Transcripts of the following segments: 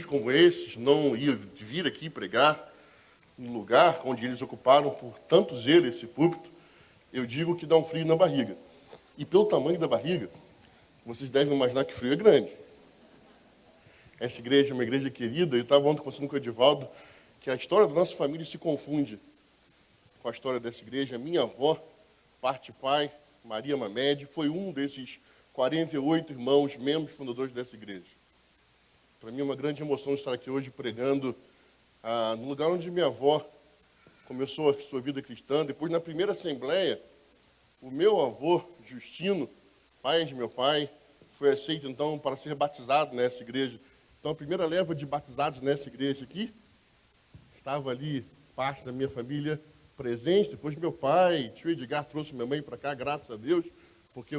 como esses, não ia vir aqui pregar no lugar onde eles ocuparam por tantos eles esse púlpito, eu digo que dá um frio na barriga. E pelo tamanho da barriga, vocês devem imaginar que o frio é grande. Essa igreja é uma igreja querida. Eu estava ontem conversando com o Edivaldo, que a história da nossa família se confunde com a história dessa igreja. A minha avó, parte pai, Maria Mamed, foi um desses 48 irmãos, membros fundadores dessa igreja. Para mim é uma grande emoção estar aqui hoje pregando no lugar onde minha avó começou a sua vida cristã. Depois, na primeira assembleia, o meu avô, Justino, pai de meu pai, foi aceito, então, para ser batizado nessa igreja. Então, a primeira leva de batizados nessa igreja aqui, estava ali parte da minha família presente. Depois, meu pai, tio Edgar, trouxe minha mãe para cá, graças a Deus, porque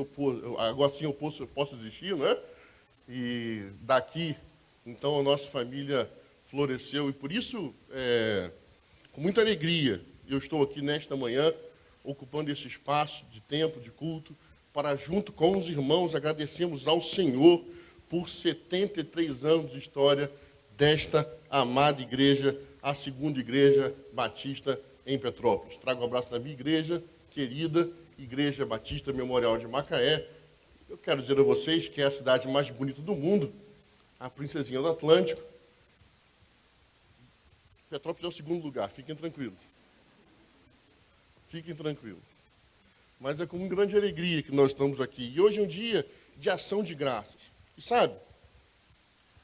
agora sim eu posso existir, né? E daqui, então, a nossa família floresceu. E por isso, com muita alegria, eu estou aqui nesta manhã, ocupando esse espaço de tempo, de culto, para, junto com os irmãos, agradecermos ao Senhor por 73 anos de história desta amada igreja, a segunda igreja batista em Petrópolis. Trago um abraço da minha igreja, querida Igreja Batista Memorial de Macaé. Eu quero dizer a vocês que é a cidade mais bonita do mundo, a princesinha do Atlântico. Petrópolis é o segundo lugar, fiquem tranquilos. Fiquem tranquilos. Mas é com uma grande alegria que nós estamos aqui. E hoje é um dia de ação de graças. E sabe,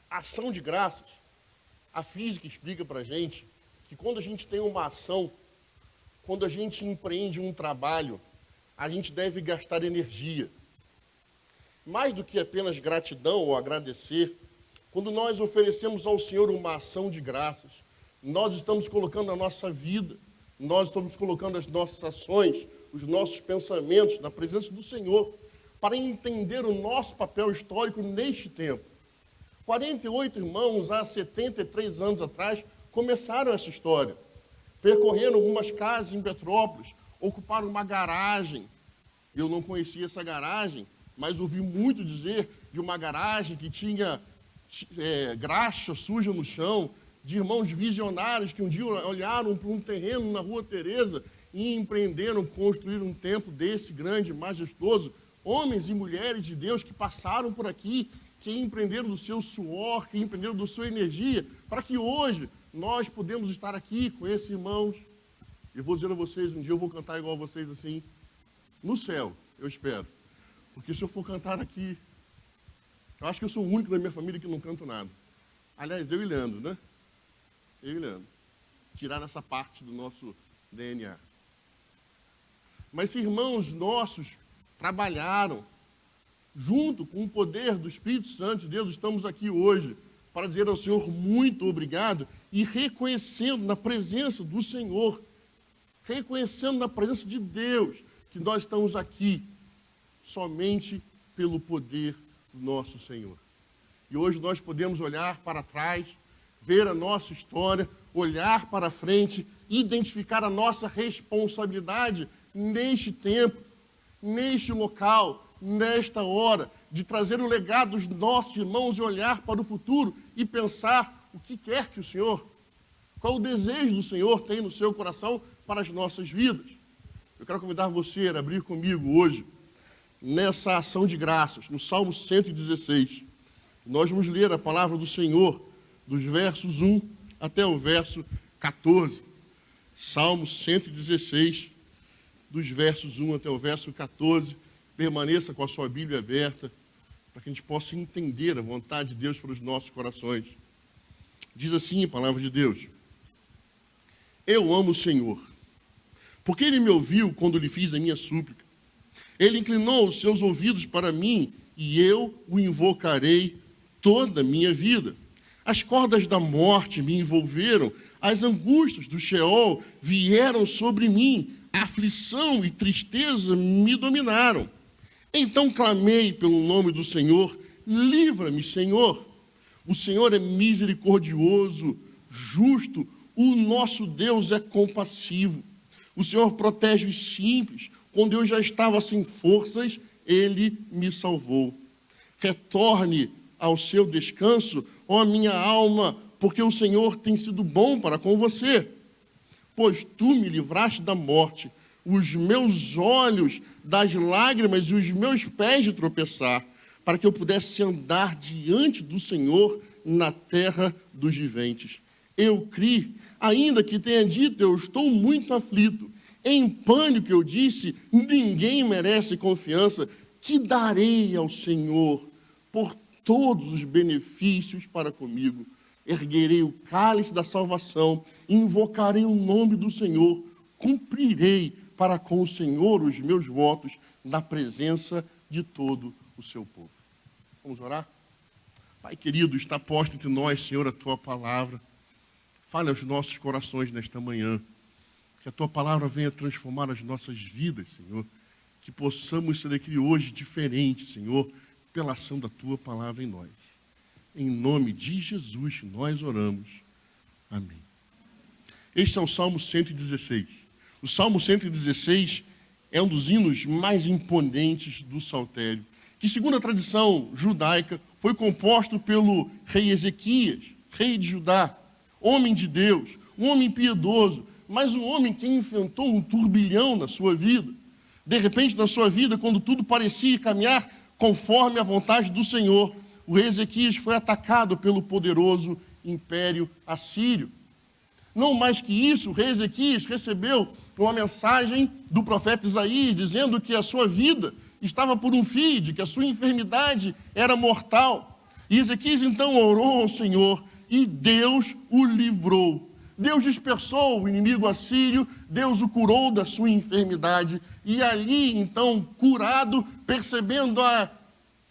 ação de graças, a física explica para a gente que quando a gente tem uma ação, quando a gente empreende um trabalho, a gente deve gastar energia. Mais do que apenas gratidão ou agradecer, quando nós oferecemos ao Senhor uma ação de graças, nós estamos colocando a nossa vida, nós estamos colocando as nossas ações, os nossos pensamentos na presença do Senhor, para entender o nosso papel histórico neste tempo. 48 irmãos, há 73 anos atrás, começaram essa história. Percorreram algumas casas em Petrópolis, ocuparam uma garagem. Eu não conhecia essa garagem, mas ouvi muito dizer de uma garagem que tinha graxa suja no chão, de irmãos visionários que um dia olharam para um terreno na Rua Teresa e empreenderam construir um templo desse grande, majestoso. Homens e mulheres de Deus que passaram por aqui, que empreenderam do seu suor, que empreenderam da sua energia, para que hoje nós podemos estar aqui com esses irmãos. Eu vou dizer a vocês, um dia eu vou cantar igual a vocês assim, no céu, eu espero. Porque se eu for cantar aqui, eu acho que eu sou o único da minha família que não canto nada. Aliás, eu e Leandro, né? Eu e Leandro. Tirar essa parte do nosso DNA. Mas se irmãos nossos trabalharam, junto com o poder do Espírito Santo de Deus, estamos aqui hoje para dizer ao Senhor muito obrigado e reconhecendo na presença do Senhor, reconhecendo na presença de Deus, que nós estamos aqui somente pelo poder do nosso Senhor. E hoje nós podemos olhar para trás, ver a nossa história, olhar para frente, identificar a nossa responsabilidade neste tempo, neste local, nesta hora, de trazer o legado dos nossos irmãos e olhar para o futuro e pensar o que quer que o Senhor, qual o desejo do Senhor tem no seu coração para as nossas vidas. Eu quero convidar você a abrir comigo hoje, nessa ação de graças, no Salmo 116. Nós vamos ler a palavra do Senhor, dos versos 1 até o verso 14. Salmo 116, dos versos 1 até o verso 14. Permaneça com a sua Bíblia aberta, para que a gente possa entender a vontade de Deus para os nossos corações. Diz assim a palavra de Deus: Eu amo o Senhor, porque Ele me ouviu quando lhe fiz a minha súplica. Ele inclinou os seus ouvidos para mim, e eu o invocarei toda a minha vida. As cordas da morte me envolveram, as angústias do Sheol vieram sobre mim, a aflição e tristeza me dominaram. Então clamei pelo nome do Senhor, livra-me, Senhor. O Senhor é misericordioso, justo, o nosso Deus é compassivo. O Senhor protege os simples. Quando eu já estava sem forças, Ele me salvou. Retorne ao seu descanso, ó minha alma, porque o Senhor tem sido bom para com você. Pois tu me livraste da morte, os meus olhos das lágrimas e os meus pés de tropeçar, para que eu pudesse andar diante do Senhor na terra dos viventes. Eu criei, ainda que tenha dito, eu estou muito aflito. Em pânico eu disse, ninguém merece confiança. Que darei ao Senhor por todos os benefícios para comigo? Erguerei o cálice da salvação, invocarei o nome do Senhor, cumprirei para com o Senhor os meus votos na presença de todo o seu povo. Vamos orar? Pai querido, está posto entre nós, Senhor, a tua palavra. Fale aos nossos corações nesta manhã. Que a tua palavra venha transformar as nossas vidas, Senhor. Que possamos ser daqui hoje diferentes, Senhor, pela ação da tua palavra em nós. Em nome de Jesus, nós oramos. Amém. Este é o Salmo 116. O Salmo 116 é um dos hinos mais imponentes do saltério, que, segundo a tradição judaica, foi composto pelo rei Ezequias, rei de Judá, homem de Deus, um homem piedoso, mas um homem que enfrentou um turbilhão na sua vida. De repente, na sua vida, quando tudo parecia caminhar conforme a vontade do Senhor, o rei Ezequias foi atacado pelo poderoso império assírio. Não mais que isso, o rei Ezequias recebeu uma mensagem do profeta Isaías, dizendo que a sua vida estava por um fim, que a sua enfermidade era mortal. E Ezequias então orou ao Senhor e Deus o livrou. Deus dispersou o inimigo assírio, Deus o curou da sua enfermidade. E ali, então, curado, percebendo a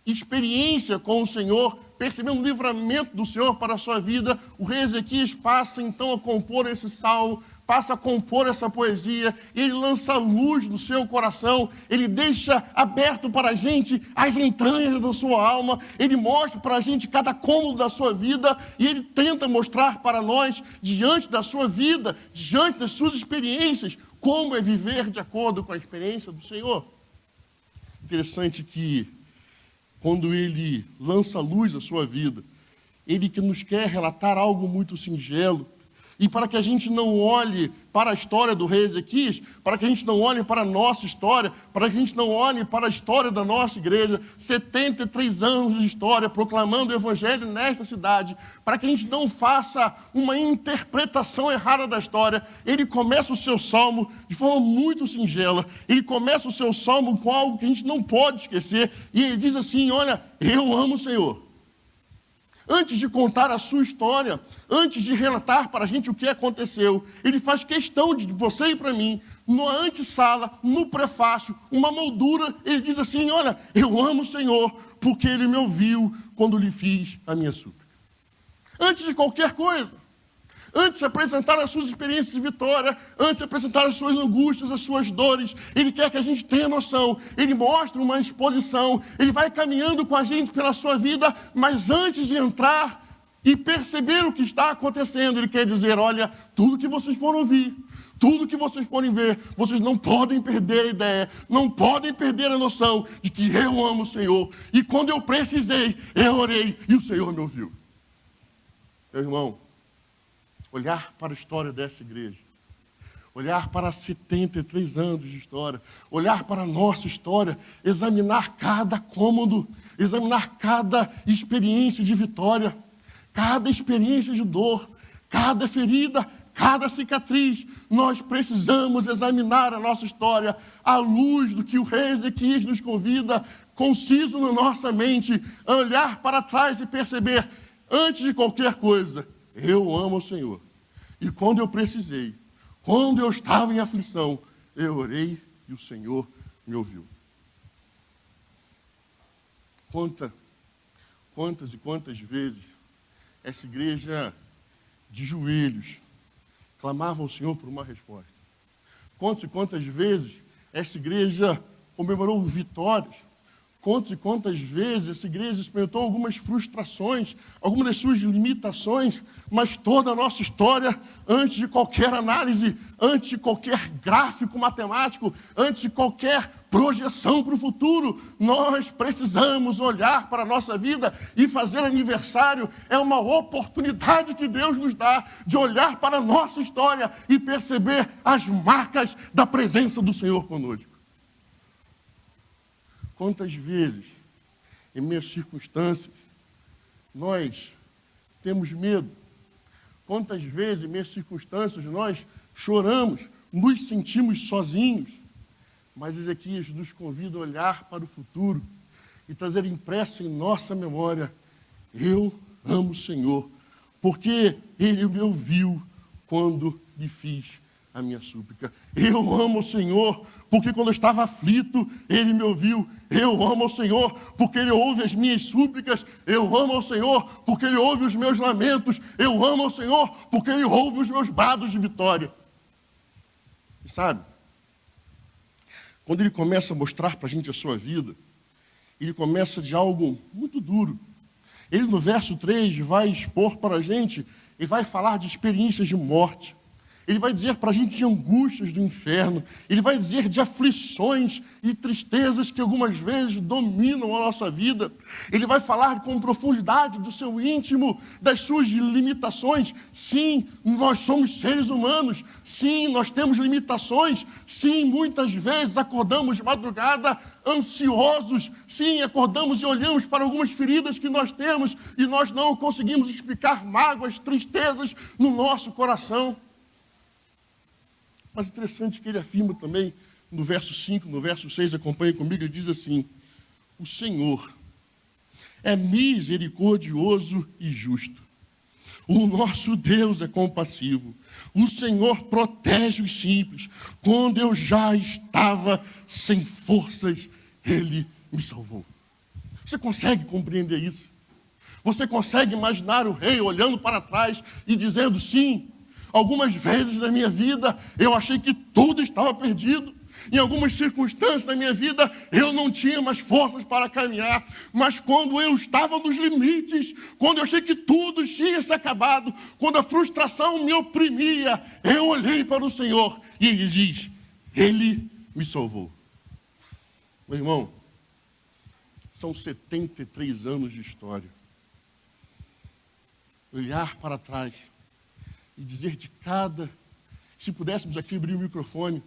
experiência com o Senhor, percebendo o livramento do Senhor para a sua vida, o rei Ezequias passa então a compor esse salmo, passa a compor essa poesia, e ele lança luz no seu coração, ele deixa aberto para a gente as entranhas da sua alma, ele mostra para a gente cada cômodo da sua vida, e ele tenta mostrar para nós, diante da sua vida, diante das suas experiências, como é viver de acordo com a experiência do Senhor. Interessante que, quando ele lança luz à sua vida, ele que nos quer relatar algo muito singelo, e para que a gente não olhe para a história do rei Ezequias, para que a gente não olhe para a nossa história, para que a gente não olhe para a história da nossa igreja, 73 anos de história proclamando o evangelho nesta cidade, para que a gente não faça uma interpretação errada da história, ele começa o seu salmo de forma muito singela, ele começa o seu salmo com algo que a gente não pode esquecer, e ele diz assim, olha, eu amo o Senhor. Antes de contar a sua história, antes de relatar para a gente o que aconteceu, ele faz questão de você e para mim, na antessala, no prefácio, uma moldura, ele diz assim, olha, eu amo o Senhor, porque Ele me ouviu quando lhe fiz a minha súplica. Antes de qualquer coisa, antes de apresentar as suas experiências de vitória, antes de apresentar as suas angústias, as suas dores, Ele quer que a gente tenha noção, Ele mostra uma exposição, Ele vai caminhando com a gente pela sua vida, mas antes de entrar e perceber o que está acontecendo, Ele quer dizer, olha, tudo que vocês foram ouvir, tudo que vocês forem ver, vocês não podem perder a ideia, não podem perder a noção de que eu amo o Senhor, e quando eu precisei, eu orei e o Senhor me ouviu. Meu irmão, olhar para a história dessa igreja, olhar para 73 anos de história, olhar para a nossa história, examinar cada cômodo, examinar cada experiência de vitória, cada experiência de dor, cada ferida, cada cicatriz. Nós precisamos examinar a nossa história à luz do que o rei Ezequias nos convida, conciso na nossa mente, a olhar para trás e perceber, antes de qualquer coisa, eu amo o Senhor. E quando eu precisei, quando eu estava em aflição, eu orei e o Senhor me ouviu. Quantas e quantas vezes essa igreja de joelhos clamava ao Senhor por uma resposta. Quantas e quantas vezes essa igreja comemorou vitórias. Quantas e quantas vezes essa igreja experimentou algumas frustrações, algumas das suas limitações, mas toda a nossa história, antes de qualquer análise, antes de qualquer gráfico matemático, antes de qualquer projeção para o futuro. Nós precisamos olhar para a nossa vida e fazer aniversário. É uma oportunidade que Deus nos dá de olhar para a nossa história e perceber as marcas da presença do Senhor conosco. Quantas vezes, em minhas circunstâncias, nós temos medo? Quantas vezes, em minhas circunstâncias, nós choramos, nos sentimos sozinhos? Mas Ezequias nos convida a olhar para o futuro e trazer impresso em nossa memória: eu amo o Senhor, porque Ele me ouviu quando lhe fiz a minha súplica. Eu amo o Senhor, porque quando eu estava aflito, Ele me ouviu. Eu amo o Senhor, porque Ele ouve as minhas súplicas. Eu amo o Senhor, porque Ele ouve os meus lamentos. Eu amo o Senhor, porque Ele ouve os meus brados de vitória. E sabe, quando Ele começa a mostrar para a gente a sua vida, Ele começa de algo muito duro. Ele, no verso 3, vai expor para a gente e vai falar de experiências de morte. Ele vai dizer para a gente de angústias do inferno. Ele vai dizer de aflições e tristezas que algumas vezes dominam a nossa vida. Ele vai falar com profundidade do seu íntimo, das suas limitações. Sim, nós somos seres humanos. Sim, nós temos limitações. Sim, muitas vezes acordamos de madrugada ansiosos. Sim, acordamos e olhamos para algumas feridas que nós temos e nós não conseguimos explicar mágoas, tristezas no nosso coração. Mas interessante que ele afirma também, no verso 5, no verso 6, acompanha comigo, ele diz assim: o Senhor é misericordioso e justo. O nosso Deus é compassivo. O Senhor protege os simples. Quando eu já estava sem forças, Ele me salvou. Você consegue compreender isso? Você consegue imaginar o rei olhando para trás e dizendo: sim, algumas vezes na minha vida eu achei que tudo estava perdido. Em algumas circunstâncias da minha vida eu não tinha mais forças para caminhar. Mas quando eu estava nos limites, quando eu achei que tudo tinha se acabado, quando a frustração me oprimia, eu olhei para o Senhor e Ele diz: Ele me salvou. Meu irmão, são 73 anos de história. Olhar para trás e dizer de cada, se pudéssemos aqui abrir o microfone,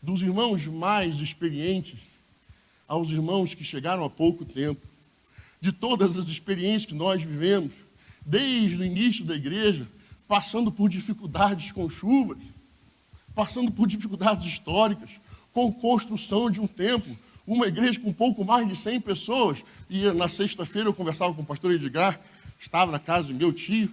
dos irmãos mais experientes aos irmãos que chegaram há pouco tempo, de todas as experiências que nós vivemos, desde o início da igreja, passando por dificuldades com chuvas, passando por dificuldades históricas, com construção de um templo, uma igreja com um pouco mais de 100 pessoas, e na sexta-feira eu conversava com o pastor Edgar, estava na casa do meu tio.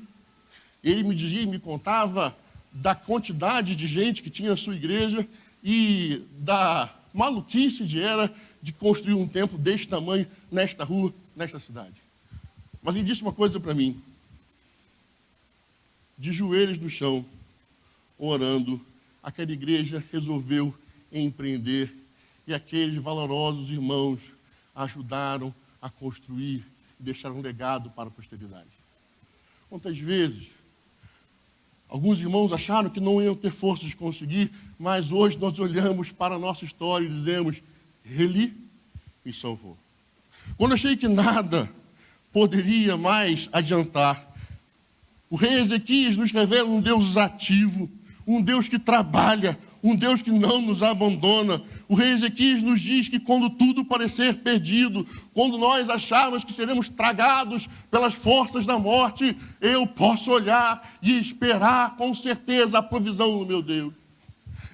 Ele me dizia, me contava da quantidade de gente que tinha na sua igreja e da maluquice de construir um templo deste tamanho, nesta rua, nesta cidade. Mas ele disse uma coisa para mim: de joelhos no chão, orando, aquela igreja resolveu empreender e aqueles valorosos irmãos ajudaram a construir e deixaram um legado para a posteridade. Quantas vezes alguns irmãos acharam que não iam ter força de conseguir, mas hoje nós olhamos para a nossa história e dizemos: Ele me salvou. Quando achei que nada poderia mais adiantar, o rei Ezequias nos revela um Deus ativo, um Deus que trabalha, um Deus que não nos abandona. O rei Ezequias nos diz que quando tudo parecer perdido, quando nós acharmos que seremos tragados pelas forças da morte, eu posso olhar e esperar com certeza a provisão do meu Deus.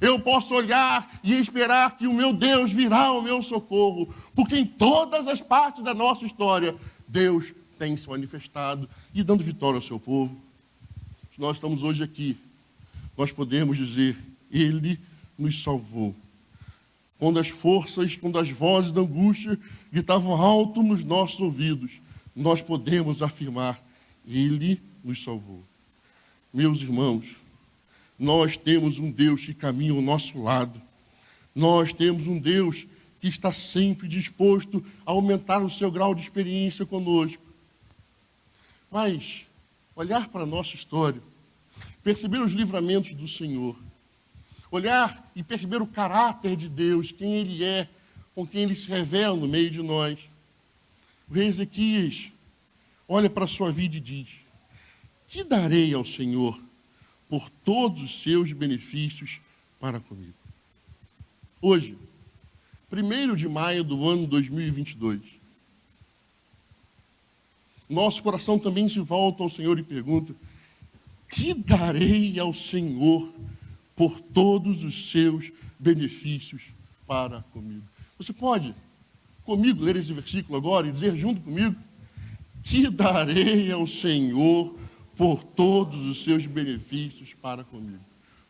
Eu posso olhar e esperar que o meu Deus virá ao meu socorro, porque em todas as partes da nossa história, Deus tem se manifestado e dando vitória ao seu povo. Se nós estamos hoje aqui, nós podemos dizer: Ele nos salvou. Quando as forças, quando as vozes da angústia gritavam alto nos nossos ouvidos, nós podemos afirmar: Ele nos salvou. Meus irmãos, nós temos um Deus que caminha ao nosso lado. Nós temos um Deus que está sempre disposto a aumentar o seu grau de experiência conosco. Mas olhar para a nossa história, perceber os livramentos do Senhor, olhar e perceber o caráter de Deus, quem Ele é, com quem ele se revela no meio de nós. O rei Ezequias olha para a sua vida e diz: que darei ao Senhor por todos os seus benefícios para comigo? Hoje, 1º de maio do ano 2022, nosso coração também se volta ao Senhor e pergunta: que darei ao Senhor por todos os seus benefícios para comigo? Você pode, comigo, ler esse versículo agora e dizer junto comigo: que darei ao Senhor por todos os seus benefícios para comigo?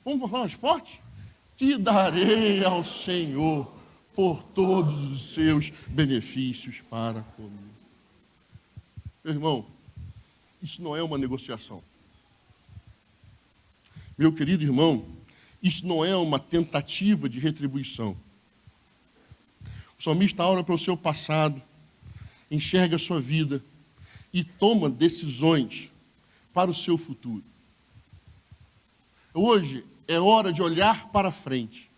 Vamos falar mais forte? Que darei ao Senhor por todos os seus benefícios para comigo. Meu irmão, isso não é uma negociação. Meu querido irmão, isso não é uma tentativa de retribuição. O salmista olha para o seu passado, enxerga a sua vida e toma decisões para o seu futuro. Hoje é hora de olhar para frente.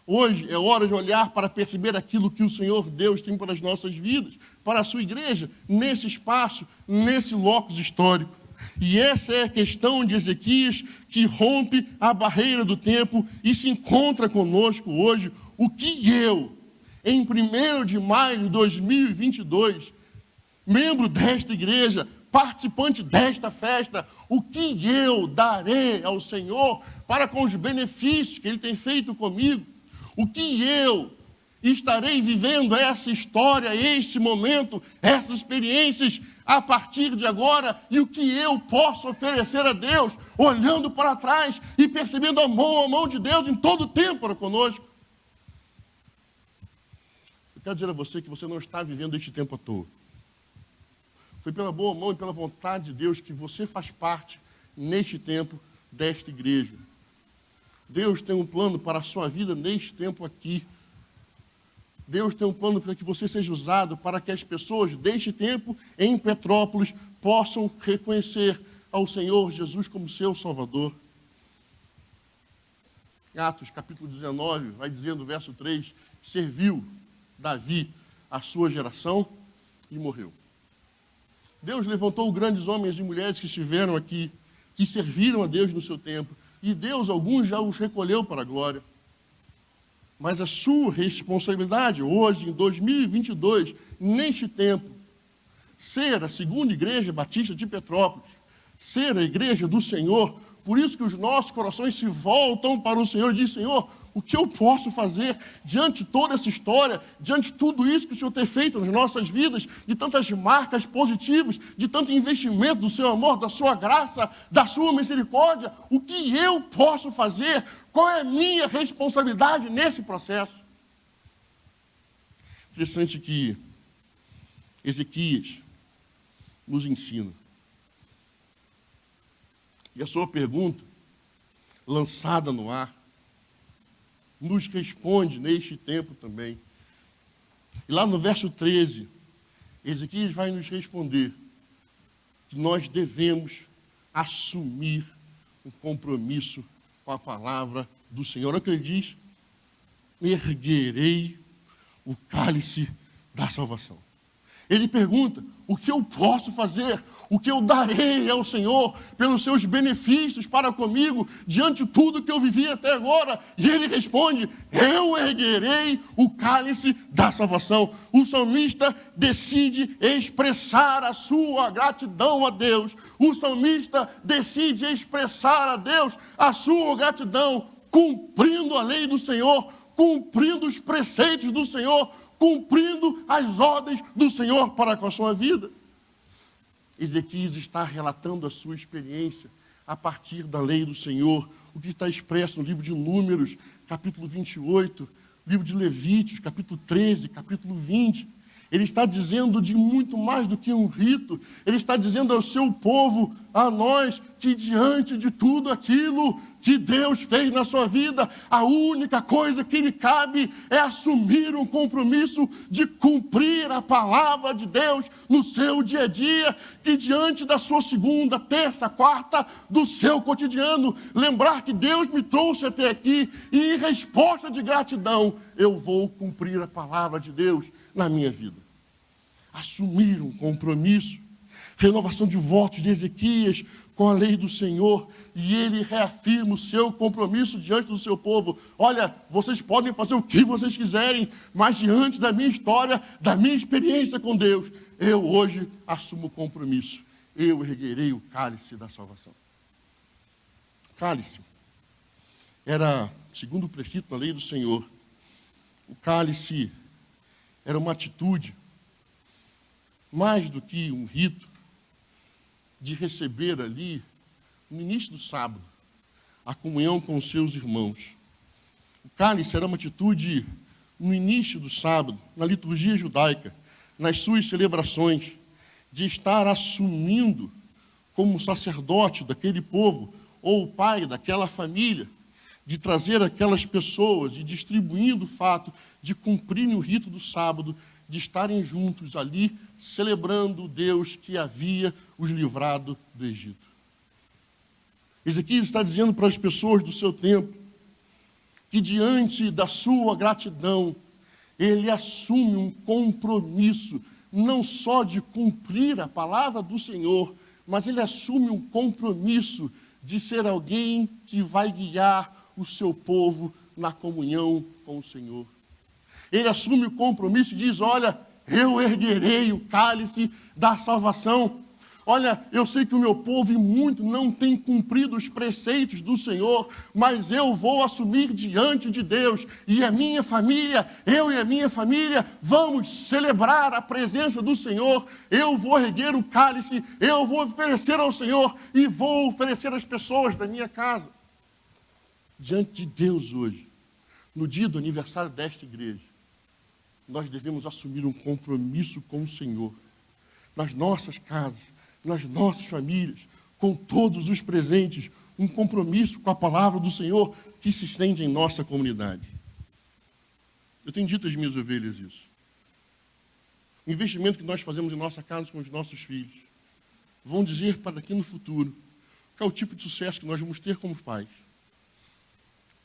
Hoje é hora de olhar para perceber aquilo que o Senhor Deus tem para as nossas vidas, para a sua igreja, nesse espaço, nesse locus histórico. E essa é a questão de Ezequias, que rompe a barreira do tempo e se encontra conosco hoje. O que eu, em 1º de maio de 2022, membro desta igreja, participante desta festa, o que eu darei ao Senhor para com os benefícios que Ele tem feito comigo? O que eu estarei vivendo essa história, esse momento, essas experiências a partir de agora, e o que eu posso oferecer a Deus, olhando para trás e percebendo a mão de Deus em todo o tempo para conosco? Eu quero dizer a você que você não está vivendo este tempo à toa. Foi pela boa mão e pela vontade de Deus que você faz parte, neste tempo, desta igreja. Deus tem um plano para a sua vida neste tempo aqui. Deus tem um plano para que você seja usado para que as pessoas deste tempo em Petrópolis possam reconhecer ao Senhor Jesus como seu Salvador. Atos capítulo 19, vai dizendo, verso 3, serviu Davi a sua geração e morreu. Deus levantou grandes homens e mulheres que estiveram aqui, que serviram a Deus no seu tempo, e Deus, alguns já os recolheu para a glória. Mas a sua responsabilidade hoje, em 2022, neste tempo, ser a 2ª Igreja Batista de Petrópolis, ser a igreja do Senhor. Por isso que os nossos corações se voltam para o Senhor e dizem: Senhor, o que eu posso fazer diante de toda essa história, diante de tudo isso que o Senhor tem feito nas nossas vidas, de tantas marcas positivas, de tanto investimento do seu amor, da sua graça, da sua misericórdia? O que eu posso fazer? Qual é a minha responsabilidade nesse processo? Interessante que Ezequias nos ensina. E a sua pergunta, lançada no ar, nos responde neste tempo também. E lá no verso 13, Ezequias vai nos responder que nós devemos assumir um compromisso com a palavra do Senhor. Olha o que ele diz: erguerei o cálice da salvação. Ele pergunta: o que eu posso fazer? O que eu darei ao Senhor pelos seus benefícios para comigo, diante de tudo que eu vivi até agora? E ele responde: eu erguerei o cálice da salvação. O salmista decide expressar a sua gratidão a Deus. O salmista decide expressar a Deus a sua gratidão, cumprindo a lei do Senhor, cumprindo os preceitos do Senhor, cumprindo as ordens do Senhor para com a sua vida. Ezequias está relatando a sua experiência a partir da lei do Senhor, o que está expresso no livro de Números, capítulo 28, livro de Levíticos, capítulo 13, capítulo 20. Ele está dizendo de muito mais do que um rito. Ele está dizendo ao seu povo, a nós, que diante de tudo aquilo que Deus fez na sua vida, a única coisa que lhe cabe é assumir um compromisso de cumprir a palavra de Deus no seu dia a dia, e diante da sua segunda, terça, quarta, do seu cotidiano, lembrar que Deus me trouxe até aqui e em resposta de gratidão, eu vou cumprir a palavra de Deus na minha vida. Assumir um compromisso, renovação de votos de Ezequias com a lei do Senhor, e ele reafirma o seu compromisso diante do seu povo. Olha, vocês podem fazer o que vocês quiserem, mas diante da minha história, da minha experiência com Deus, eu hoje assumo o compromisso. Eu erguerei o cálice da salvação. Cálice era, segundo o prescrito na lei do Senhor, o cálice era uma atitude, mais do que um rito, de receber ali, no início do sábado, a comunhão com os seus irmãos. O cálice era uma atitude no início do sábado, na liturgia judaica, nas suas celebrações, de estar assumindo como sacerdote daquele povo, ou o pai daquela família, de trazer aquelas pessoas e distribuindo o fato de cumprirem o rito do sábado, de estarem juntos ali, celebrando o Deus que havia os livrado do Egito. Ezequias está dizendo para as pessoas do seu tempo, que diante da sua gratidão, ele assume um compromisso, não só de cumprir a palavra do Senhor, mas ele assume um compromisso de ser alguém que vai guiar o seu povo na comunhão com o Senhor. Ele assume o compromisso e diz, olha, eu erguerei o cálice da salvação. Olha, eu sei que o meu povo e muito não tem cumprido os preceitos do Senhor, mas eu vou assumir diante de Deus, e a minha família, eu e a minha família, vamos celebrar a presença do Senhor. Eu vou erguer o cálice, eu vou oferecer ao Senhor, e vou oferecer às pessoas da minha casa. Diante de Deus hoje, no dia do aniversário desta igreja, nós devemos assumir um compromisso com o Senhor, nas nossas casas, nas nossas famílias, com todos os presentes, um compromisso com a palavra do Senhor que se estende em nossa comunidade. Eu tenho dito às minhas ovelhas isso. O investimento que nós fazemos em nossa casa com os nossos filhos vão dizer para daqui no futuro qual é o tipo de sucesso que nós vamos ter como pais.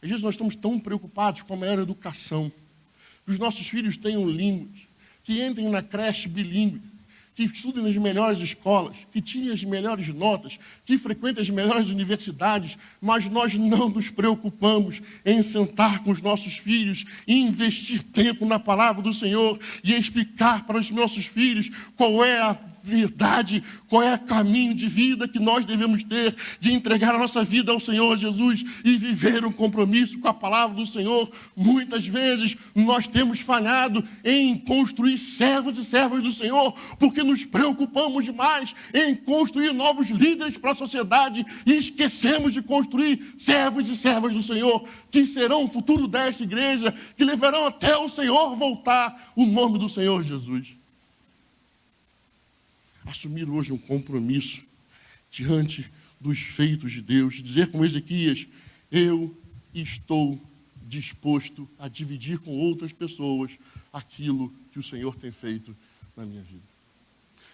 Às vezes nós estamos tão preocupados com a maior educação, que os nossos filhos tenham línguas, que entrem na creche bilíngue, que estudem nas melhores escolas, que tirem as melhores notas, que frequentem as melhores universidades, mas nós não nos preocupamos em sentar com os nossos filhos e investir tempo na palavra do Senhor e explicar para os nossos filhos qual é a verdade, qual é o caminho de vida que nós devemos ter, de entregar a nossa vida ao Senhor Jesus e viver um compromisso com a palavra do Senhor. Muitas vezes nós temos falhado em construir servos e servas do Senhor, porque nos preocupamos demais em construir novos líderes para a sociedade e esquecemos de construir servos e servas do Senhor, que serão o futuro desta igreja, que levarão até o Senhor voltar, o nome do Senhor Jesus. Assumir hoje um compromisso diante dos feitos de Deus, dizer como Ezequias, eu estou disposto a dividir com outras pessoas aquilo que o Senhor tem feito na minha vida.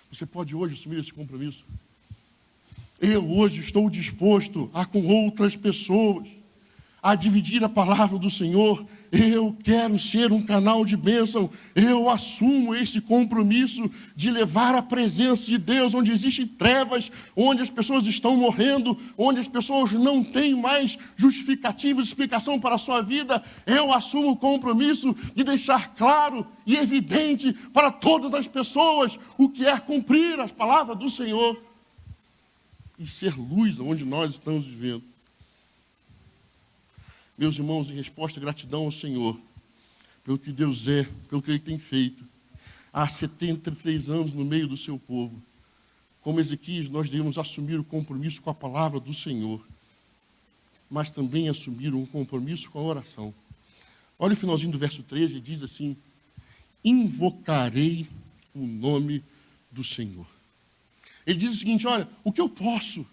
Você pode hoje assumir esse compromisso? Eu hoje estou disposto a com outras pessoas a dividir a palavra do Senhor. Eu quero ser um canal de bênção. Eu assumo esse compromisso de levar a presença de Deus onde existem trevas, onde as pessoas estão morrendo, onde as pessoas não têm mais justificativa, explicação para a sua vida. Eu assumo o compromisso de deixar claro e evidente para todas as pessoas o que é cumprir as palavras do Senhor e ser luz onde nós estamos vivendo. Meus irmãos, em resposta à gratidão ao Senhor, pelo que Deus é, pelo que Ele tem feito, há 73 anos no meio do seu povo, como Ezequias, nós devemos assumir o compromisso com a palavra do Senhor, mas também assumir um compromisso com a oração. Olha o finalzinho do verso 13, diz assim, invocarei o nome do Senhor. Ele diz o seguinte, olha, o que eu posso,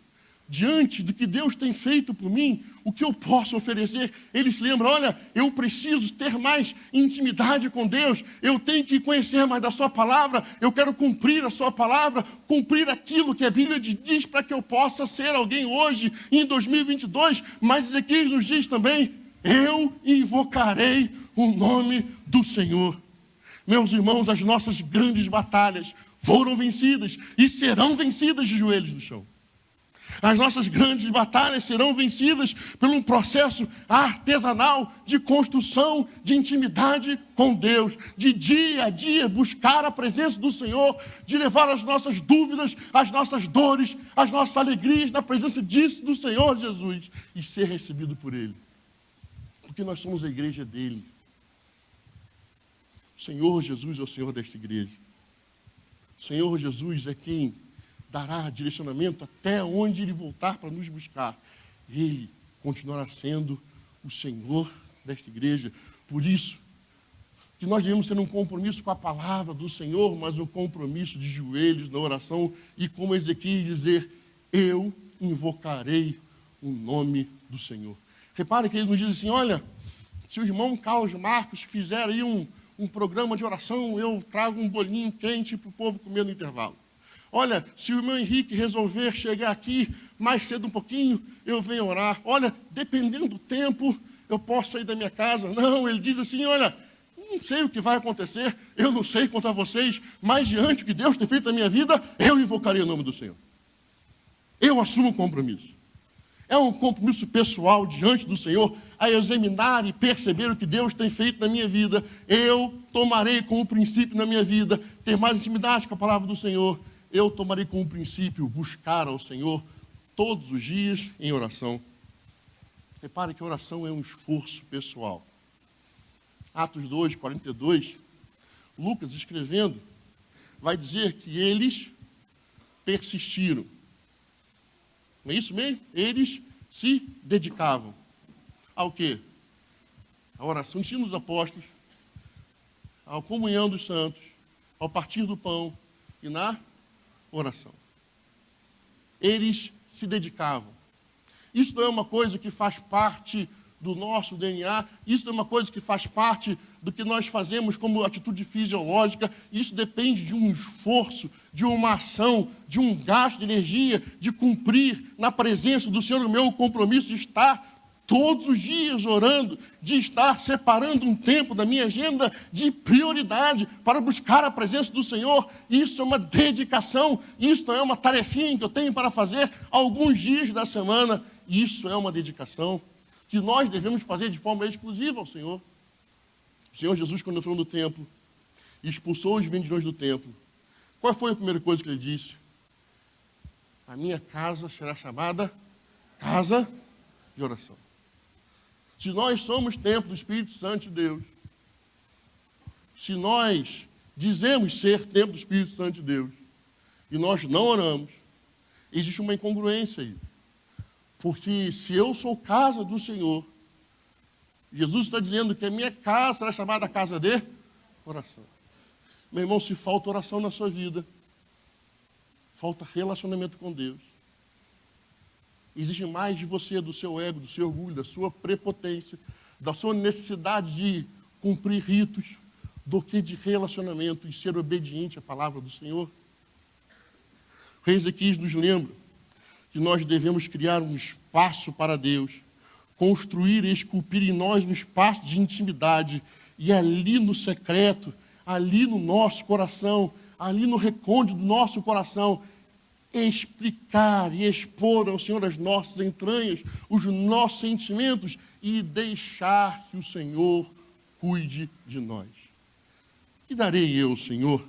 diante do que Deus tem feito por mim, o que eu posso oferecer? Ele se lembra, olha, eu preciso ter mais intimidade com Deus, eu tenho que conhecer mais da sua palavra, eu quero cumprir a sua palavra, cumprir aquilo que a Bíblia diz para que eu possa ser alguém hoje, em 2022, mas Ezequiel nos diz também, eu invocarei o nome do Senhor. Meus irmãos, as nossas grandes batalhas foram vencidas e serão vencidas de joelhos no chão. As nossas grandes batalhas serão vencidas por um processo artesanal de construção de intimidade com Deus, de dia a dia buscar a presença do Senhor, de levar as nossas dúvidas, as nossas dores, as nossas alegrias na presença do Senhor Jesus e ser recebido por Ele. Porque nós somos a igreja dEle. O Senhor Jesus é o Senhor desta igreja. O Senhor Jesus é quem dará direcionamento até onde Ele voltar para nos buscar. Ele continuará sendo o Senhor desta igreja. Por isso, que nós devemos ter um compromisso com a palavra do Senhor, mas um compromisso de joelhos na oração e como Ezequiel dizer, eu invocarei o nome do Senhor. Repare que ele nos diz assim, olha, se o irmão Carlos Marcos fizer aí um programa de oração, eu trago um bolinho quente para o povo comer no intervalo. Olha, se o irmão Henrique resolver chegar aqui mais cedo um pouquinho, eu venho orar. Olha, dependendo do tempo, eu posso sair da minha casa. Não, ele diz assim, olha, não sei o que vai acontecer, eu não sei quanto a vocês, mas diante do que Deus tem feito na minha vida, eu invocarei o nome do Senhor. Eu assumo o compromisso. É um compromisso pessoal diante do Senhor, a examinar e perceber o que Deus tem feito na minha vida. Eu tomarei como princípio na minha vida ter mais intimidade com a palavra do Senhor. Eu tomarei como princípio buscar ao Senhor todos os dias em oração. Repare que a oração é um esforço pessoal. Atos 2, 42, Lucas escrevendo, vai dizer que eles persistiram. Não é isso mesmo? Eles se dedicavam. Ao quê? A oração, ensino dos apóstolos, à comunhão dos santos, ao partir do pão e na oração. Eles se dedicavam. Isso não é uma coisa que faz parte do nosso DNA, isso não é uma coisa que faz parte do que nós fazemos como atitude fisiológica, isso depende de um esforço, de uma ação, de um gasto de energia, de cumprir na presença do Senhor o meu compromisso de estar todos os dias orando, de estar separando um tempo da minha agenda de prioridade para buscar a presença do Senhor. Isso é uma dedicação, isso não é uma tarefinha que eu tenho para fazer alguns dias da semana, isso é uma dedicação que nós devemos fazer de forma exclusiva ao Senhor. O Senhor Jesus, quando entrou no templo, expulsou os vendilhões do templo. Qual foi a primeira coisa que ele disse? A minha casa será chamada casa de oração. Se nós somos templo do Espírito Santo de Deus, se nós dizemos ser templo do Espírito Santo de Deus, e nós não oramos, existe uma incongruência aí. Porque se eu sou casa do Senhor, Jesus está dizendo que a minha casa será chamada casa de oração. Meu irmão, se falta oração na sua vida, falta relacionamento com Deus. Existe mais de você, do seu ego, do seu orgulho, da sua prepotência, da sua necessidade de cumprir ritos, do que de relacionamento e ser obediente à palavra do Senhor. O rei Ezequiel nos lembra que nós devemos criar um espaço para Deus, construir e esculpir em nós um espaço de intimidade, e ali no secreto, ali no nosso coração, ali no recôndito do nosso coração, explicar e expor ao Senhor as nossas entranhas, os nossos sentimentos, e deixar que o Senhor cuide de nós. Que darei eu, Senhor?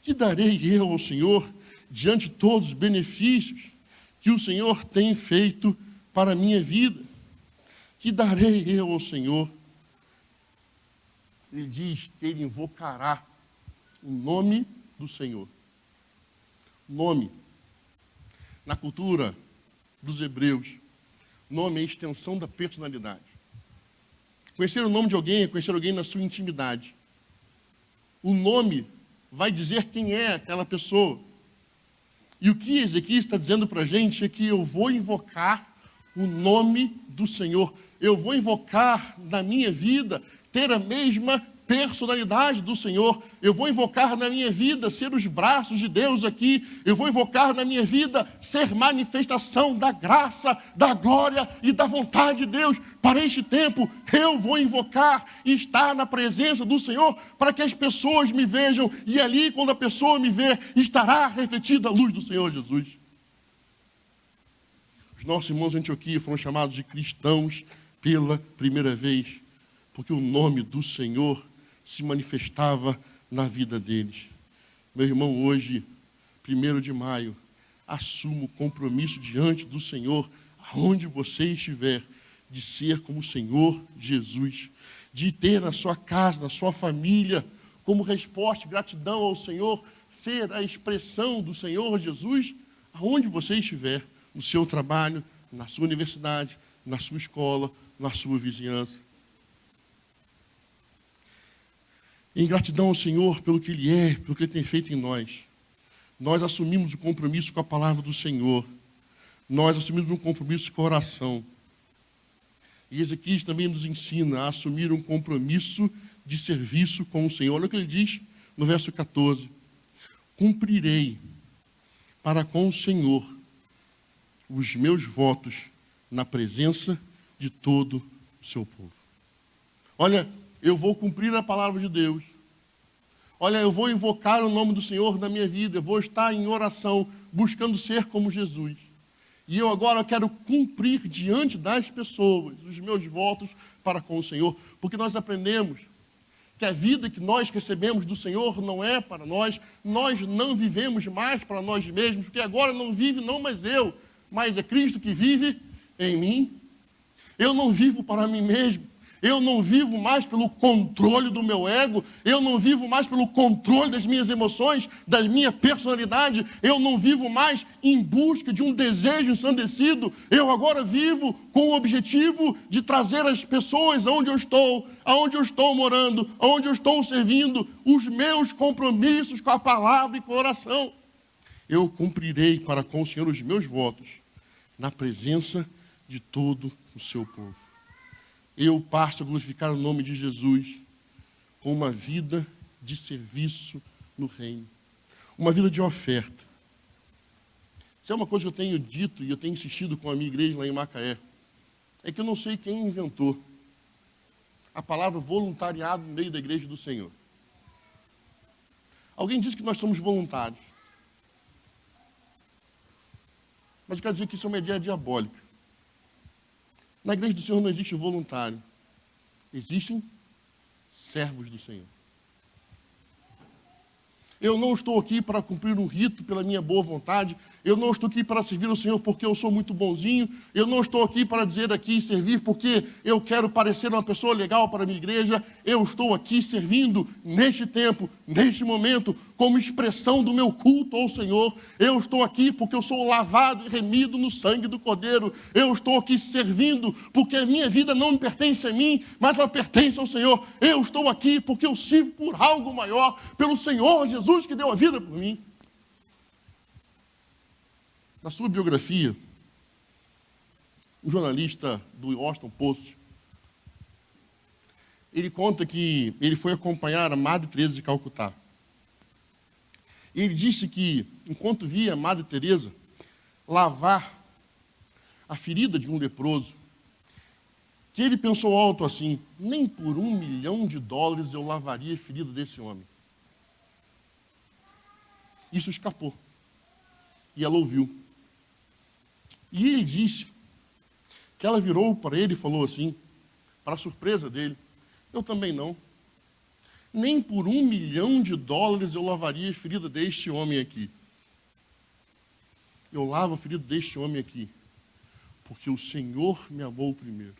Que darei eu ao Senhor diante de todos os benefícios que o Senhor tem feito para a minha vida? Que darei eu ao Senhor? Ele diz que ele invocará o nome do Senhor. Nome. Na cultura dos hebreus, nome é a extensão da personalidade. Conhecer o nome de alguém é conhecer alguém na sua intimidade. O nome vai dizer quem é aquela pessoa. E o que Ezequias está dizendo para a gente é que eu vou invocar o nome do Senhor. Eu vou invocar na minha vida ter a mesma personalidade do Senhor. Eu vou invocar na minha vida ser os braços de Deus aqui. Eu vou invocar na minha vida ser manifestação da graça, da glória e da vontade de Deus para este tempo. Eu vou invocar e estar na presença do Senhor para que as pessoas me vejam. E ali, quando a pessoa me ver, estará refletida a luz do Senhor Jesus. Os nossos irmãos de Antioquia foram chamados de cristãos pela primeira vez, porque o nome do Senhor se manifestava na vida deles. Meu irmão, hoje, 1º de maio, assuma o compromisso diante do Senhor, aonde você estiver, de ser como o Senhor Jesus, de ter na sua casa, na sua família, como resposta e gratidão ao Senhor, ser a expressão do Senhor Jesus, aonde você estiver, no seu trabalho, na sua universidade, na sua escola, na sua vizinhança. Em gratidão ao Senhor pelo que Ele é, pelo que Ele tem feito em nós, nós assumimos o compromisso com a palavra do Senhor. Nós assumimos um compromisso com a oração. E Ezequias também nos ensina a assumir um compromisso de serviço com o Senhor. Olha o que ele diz no verso 14. Cumprirei para com o Senhor os meus votos na presença de todo o seu povo. Olha, eu vou cumprir a palavra de Deus. Olha, eu vou invocar o nome do Senhor na minha vida. Eu vou estar em oração, buscando ser como Jesus. E eu agora quero cumprir diante das pessoas os meus votos para com o Senhor. Porque nós aprendemos que a vida que nós recebemos do Senhor não é para nós. Nós não vivemos mais para nós mesmos. Porque agora não vive não mais eu, mas é Cristo que vive em mim. Eu não vivo para mim mesmo. Eu não vivo mais pelo controle do meu ego, eu não vivo mais pelo controle das minhas emoções, da minha personalidade, eu não vivo mais em busca de um desejo ensandecido, eu agora vivo com o objetivo de trazer as pessoas aonde eu estou morando, aonde eu estou servindo, os meus compromissos com a palavra e com a oração. Eu cumprirei para com o Senhor os meus votos, na presença de todo o seu povo. Eu passo a glorificar o nome de Jesus com uma vida de serviço no reino. Uma vida de oferta. Isso é uma coisa que eu tenho dito e eu tenho insistido com a minha igreja lá em Macaé. É que eu não sei quem inventou a palavra voluntariado no meio da igreja do Senhor. Alguém disse que nós somos voluntários. Mas eu quero dizer que isso é uma ideia diabólica. Na igreja do Senhor não existe voluntário. Existem servos do Senhor. Eu não estou aqui para cumprir um rito pela minha boa vontade. Eu não estou aqui para servir ao Senhor porque eu sou muito bonzinho. Eu não estou aqui para dizer aqui servir porque eu quero parecer uma pessoa legal para a minha igreja. Eu estou aqui servindo neste tempo, neste momento, como expressão do meu culto ao Senhor. Eu estou aqui porque eu sou lavado e remido no sangue do Cordeiro. Eu estou aqui servindo porque a minha vida não me pertence a mim, mas ela pertence ao Senhor. Eu estou aqui porque eu sirvo por algo maior, pelo Senhor Jesus que deu a vida por mim. Na sua biografia, um jornalista do Washington Post, ele conta que ele foi acompanhar a Madre Teresa de Calcutá. Ele disse que, enquanto via a Madre Teresa lavar a ferida de um leproso, que ele pensou alto assim: nem por $1 milhão eu lavaria a ferida desse homem. Isso escapou. E ela ouviu. E ele disse que ela virou para ele e falou assim, para a surpresa dele: eu também não. Nem por $1 milhão eu lavaria a ferida deste homem aqui. Eu lavo a ferida deste homem aqui, porque o Senhor me amou primeiro.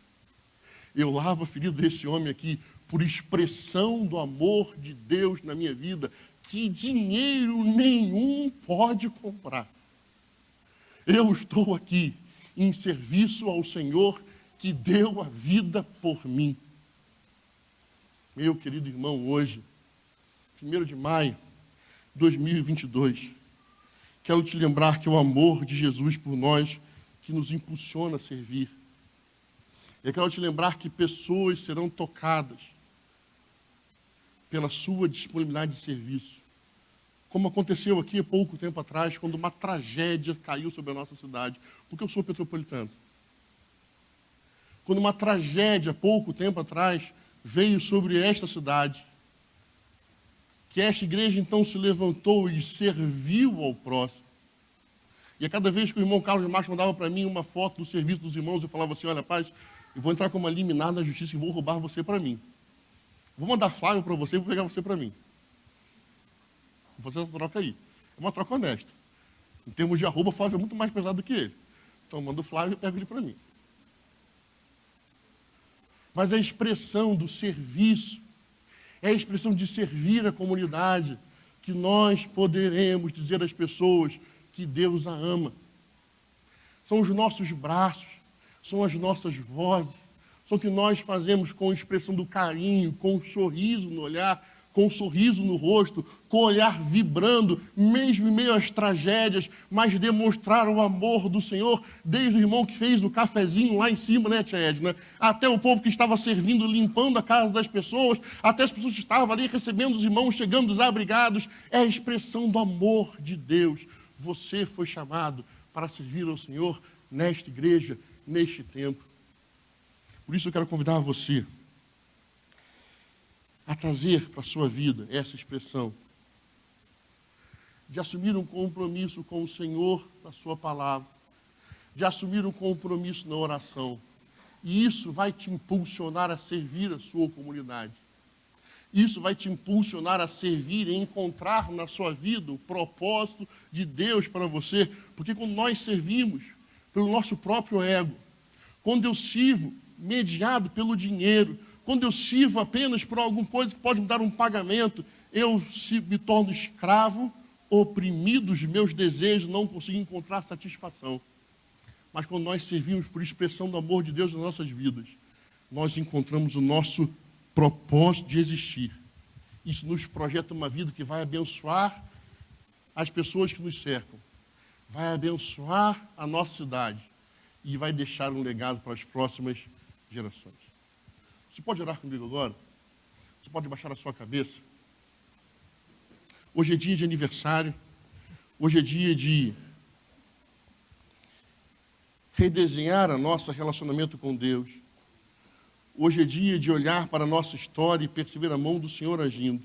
Eu lavo a ferida desse homem aqui por expressão do amor de Deus na minha vida, que dinheiro nenhum pode comprar. Eu estou aqui em serviço ao Senhor que deu a vida por mim. Meu querido irmão, hoje 1º de maio de 2022, quero te lembrar que é o amor de Jesus por nós que nos impulsiona a servir. Eu quero te lembrar que pessoas serão tocadas pela sua disponibilidade de serviço. Como aconteceu aqui há pouco tempo atrás, quando uma tragédia caiu sobre a nossa cidade. Porque eu sou petropolitano. Quando uma tragédia, pouco tempo atrás, veio sobre esta cidade, que esta igreja então se levantou e serviu ao próximo. E a cada vez que o irmão Carlos Marques mandava para mim uma foto do serviço dos irmãos, eu falava assim, olha, rapaz, eu vou entrar com uma liminar na justiça e vou roubar você para mim. Vou mandar Flávio para você e vou pegar você para mim. Vou fazer essa troca aí. É uma troca honesta. Em termos de arroba, Flávio é muito mais pesado do que ele. Então, mando o Flávio e pego ele para mim. Mas a expressão do serviço, é a expressão de servir a comunidade, que nós poderemos dizer às pessoas que Deus a ama. São os nossos braços, são as nossas vozes, são o que nós fazemos com a expressão do carinho, com um sorriso no olhar, com um sorriso no rosto, com o olhar vibrando, mesmo em meio às tragédias, mas demonstrar o amor do Senhor, desde o irmão que fez o cafezinho lá em cima, né, tia Edna? Até o povo que estava servindo, limpando a casa das pessoas, até as pessoas que estavam ali recebendo os irmãos, chegando desabrigados. É a expressão do amor de Deus. Você foi chamado para servir ao Senhor nesta igreja, neste tempo. Por isso eu quero convidar você a trazer para a sua vida essa expressão de assumir um compromisso com o Senhor na sua palavra, de assumir um compromisso na oração. E isso vai te impulsionar a servir a sua comunidade. Isso vai te impulsionar a servir e encontrar na sua vida o propósito de Deus para você. Porque quando nós servimos pelo nosso próprio ego, quando eu sirvo mediado pelo dinheiro, quando eu sirvo apenas por alguma coisa que pode me dar um pagamento, eu me torno escravo, oprimido dos meus desejos, não consigo encontrar satisfação. Mas quando nós servimos por expressão do amor de Deus nas nossas vidas, nós encontramos o nosso propósito de existir. Isso nos projeta uma vida que vai abençoar as pessoas que nos cercam, vai abençoar a nossa cidade e vai deixar um legado para as próximas gerações. Você pode orar comigo agora? Você pode baixar a sua cabeça? Hoje é dia de aniversário, hoje é dia de redesenhar o nosso relacionamento com Deus. Hoje é dia de olhar para a nossa história e perceber a mão do Senhor agindo.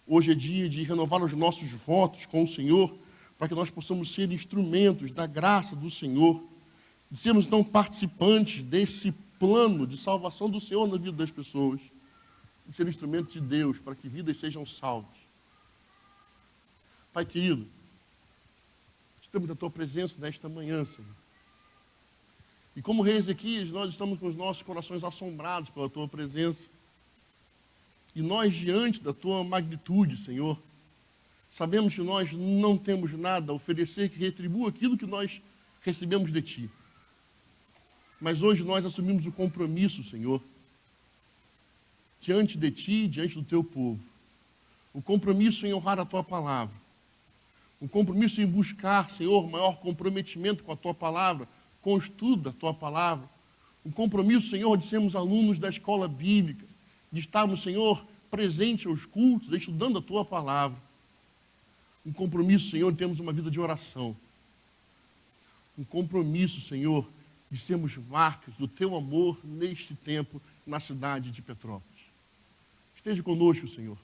Hoje é dia de renovar os nossos votos com o Senhor, para que nós possamos ser instrumentos da graça do Senhor, de sermos então participantes desse plano de salvação do Senhor na vida das pessoas, de ser instrumento de Deus para que vidas sejam salvas. Pai querido, estamos na Tua presença nesta manhã, Senhor. E como rei Ezequias, nós estamos com os nossos corações assombrados pela Tua presença. E nós, diante da Tua magnitude, Senhor, sabemos que nós não temos nada a oferecer que retribua aquilo que nós recebemos de Ti. Mas hoje nós assumimos o compromisso, Senhor, diante de Ti, diante do Teu povo. O compromisso em honrar a Tua palavra. O compromisso em buscar, Senhor, maior comprometimento com a Tua palavra, com o estudo da Tua palavra. O compromisso, Senhor, de sermos alunos da escola bíblica, de estarmos, Senhor, presentes aos cultos, estudando a Tua palavra. Um compromisso, Senhor, de termos uma vida de oração. Um compromisso, Senhor, de sermos marcas do Teu amor neste tempo na cidade de Petrópolis. Esteja conosco, Senhor.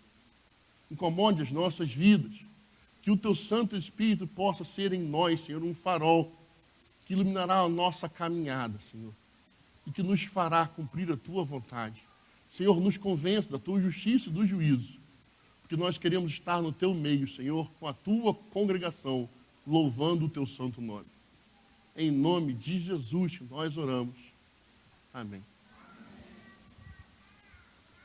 Incomode as nossas vidas. Que o Teu Santo Espírito possa ser em nós, Senhor, um farol que iluminará a nossa caminhada, Senhor, e que nos fará cumprir a Tua vontade. Senhor, nos convença da Tua justiça e do juízo, porque nós queremos estar no Teu meio, Senhor, com a Tua congregação, louvando o Teu santo nome. Em nome de Jesus nós oramos. Amém.